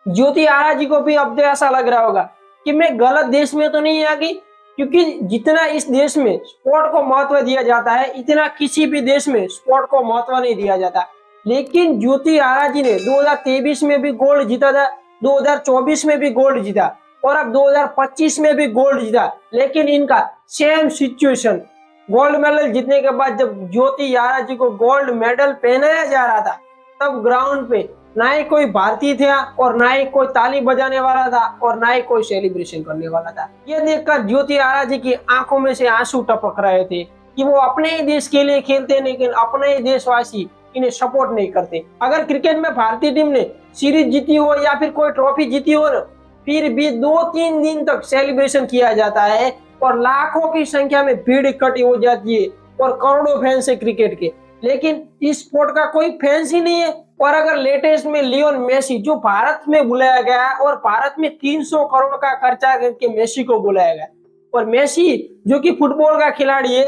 ज्योति आरा जी को भी अब तो ऐसा लग रहा होगा कि मैं गलत देश में तो नहीं आ गई, क्योंकि जितना इस देश में स्पोर्ट को महत्व दिया जाता है इतना किसी भी देश में स्पोर्ट को महत्व नहीं दिया जाता। लेकिन ज्योति आरा जी ने 2023 में भी गोल्ड जीता था, 2024 में भी गोल्ड जीता और अब 2025 में भी गोल्ड जीता। लेकिन इनका सेम सिचुएशन, गोल्ड मेडल जीतने के बाद जब ज्योति आरा जी को गोल्ड मेडल पहनाया जा रहा था, तब ग्राउंड पे ना ही कोई भारतीय था और ना ही कोई ताली बजाने वाला था और ना ही कोई सेलिब्रेशन करने वाला था। ये देखकर ज्योति आरा जी की आंखों में से आंसू टपक रहे थे कि वो अपने ही देश के लिए खेलते, लेकिन अपने ही देशवासी इन्हें सपोर्ट नहीं करते। अगर क्रिकेट में भारतीय टीम ने सीरीज जीती हो या फिर कोई ट्रॉफी जीती हो ना, फिर भी 2-3 दिन तक सेलिब्रेशन किया जाता है और लाखों की संख्या में भीड़ इकट्ठी हो जाती है और करोड़ों फैंस है क्रिकेट के। लेकिन इस स्पोर्ट का कोई फैंस ही नहीं है। और अगर लेटेस्ट में लियोन मेसी जो भारत में बुलाया गया और भारत में 300 करोड़ का खर्चा करके मेसी को बुलाया गया, और मेसी जो कि फुटबॉल का खिलाड़ी है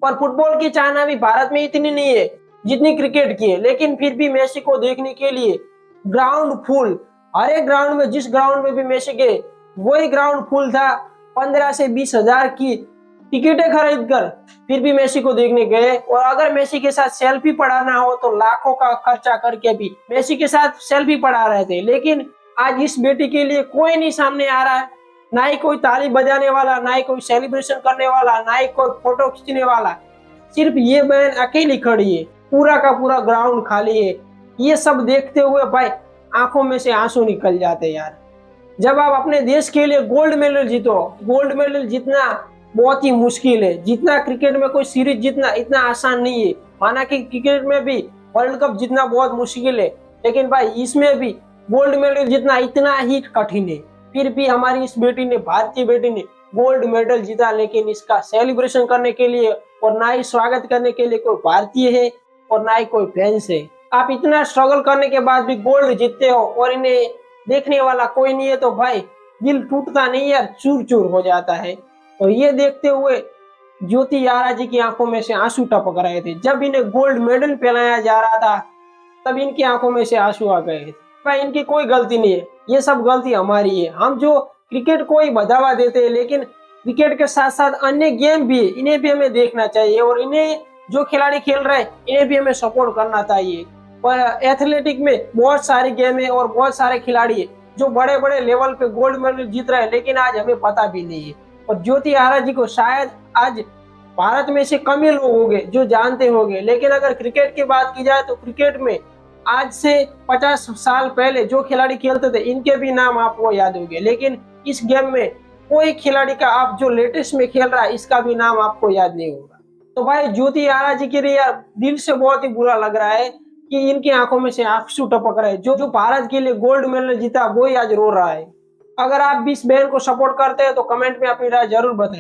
और फुटबॉल की चाहना भी भारत में इतनी नहीं है जितनी क्रिकेट की है, लेकिन फिर भी मेसी को देखने के लिए ग्राउंड फुल, हर एक ग्राउंड में, जिस ग्राउंड में भी मेसी गए वही ग्राउंड फुल था। 15 से 20 हजार की टिकटें खरीद कर फिर भी मेसी को देखने गए। और अगर मेसी के साथ सेल्फी पढ़ाना हो तो लाखों का खर्चा करके भी मेसी के साथ सेल्फी पढ़ा रहे थे। लेकिन आज इस बेटी के लिए कोई नहीं सामने आ रहा है, ना ही कोई ताली बजाने वाला, ना ही कोई सेलिब्रेशन करने वाला, ना ही कोई फोटो खींचने वाला। सिर्फ ये बहन अकेली खड़ी है, पूरा का पूरा ग्राउंड खाली है। ये सब देखते हुए भाई आंखों में से आंसू निकल जाते यार। जब आप अपने देश के लिए गोल्ड मेडल जीतो, गोल्ड मेडल जीतना बहुत ही मुश्किल है। जितना क्रिकेट में कोई सीरीज जीतना इतना आसान नहीं है। माना कि क्रिकेट में भी वर्ल्ड कप जीतना बहुत मुश्किल है, लेकिन भाई इसमें भी गोल्ड मेडल जीतना इतना ही कठिन है। फिर भी हमारी इस बेटी ने, भारतीय बेटी ने गोल्ड मेडल जीता, लेकिन इसका सेलिब्रेशन करने के लिए और ना ही स्वागत करने के लिए कोई भारतीय है और ना ही कोई फैंस है। आप इतना स्ट्रगल करने के बाद भी गोल्ड जीतते हो और इन्हें देखने वाला कोई नहीं है, तो भाई दिल टूटता नहीं यार, चूर चूर हो जाता है। और ये देखते हुए ज्योति आरा जी की आंखों में से आंसू टपक रहे थे। जब इन्हें गोल्ड मेडल पहनाया जा रहा था तब इनकी आंखों में से आंसू आ गए थे। भाई इनकी कोई गलती नहीं है, ये सब गलती हमारी है। हम जो क्रिकेट को ही बढ़ावा देते हैं, लेकिन क्रिकेट के साथ साथ अन्य गेम भी है, इन्हें भी हमें देखना चाहिए और इन्हें जो खिलाड़ी खेल रहे हैं इन्हें भी हमें सपोर्ट करना चाहिए। और एथलेटिक में बहुत सारे गेम है और बहुत सारे खिलाड़ी है जो बड़े बड़े लेवल पे गोल्ड मेडल जीत रहे हैं, लेकिन आज हमें पता भी नहीं है। और ज्योति आरा जी को शायद आज भारत में से कम ही लोग होंगे जो जानते होंगे। लेकिन अगर क्रिकेट की बात की जाए तो क्रिकेट में आज से 50 साल पहले जो खिलाड़ी खेलते थे इनके भी नाम आपको याद होंगे, लेकिन इस गेम में कोई खिलाड़ी का आप जो लेटेस्ट में खेल रहा है इसका भी नाम आपको याद नहीं होगा। तो भाई ज्योति आरा जी के लिए यार दिल से बहुत ही बुरा लग रहा है कि इनकी आंखों में से आंसू टपक रहे हैं। जो भारत के लिए गोल्ड मेडल जीता वो ही आज रो रहा है। अगर आप भी इस बहन को सपोर्ट करते हैं तो कमेंट में अपनी राय जरूर बताएं।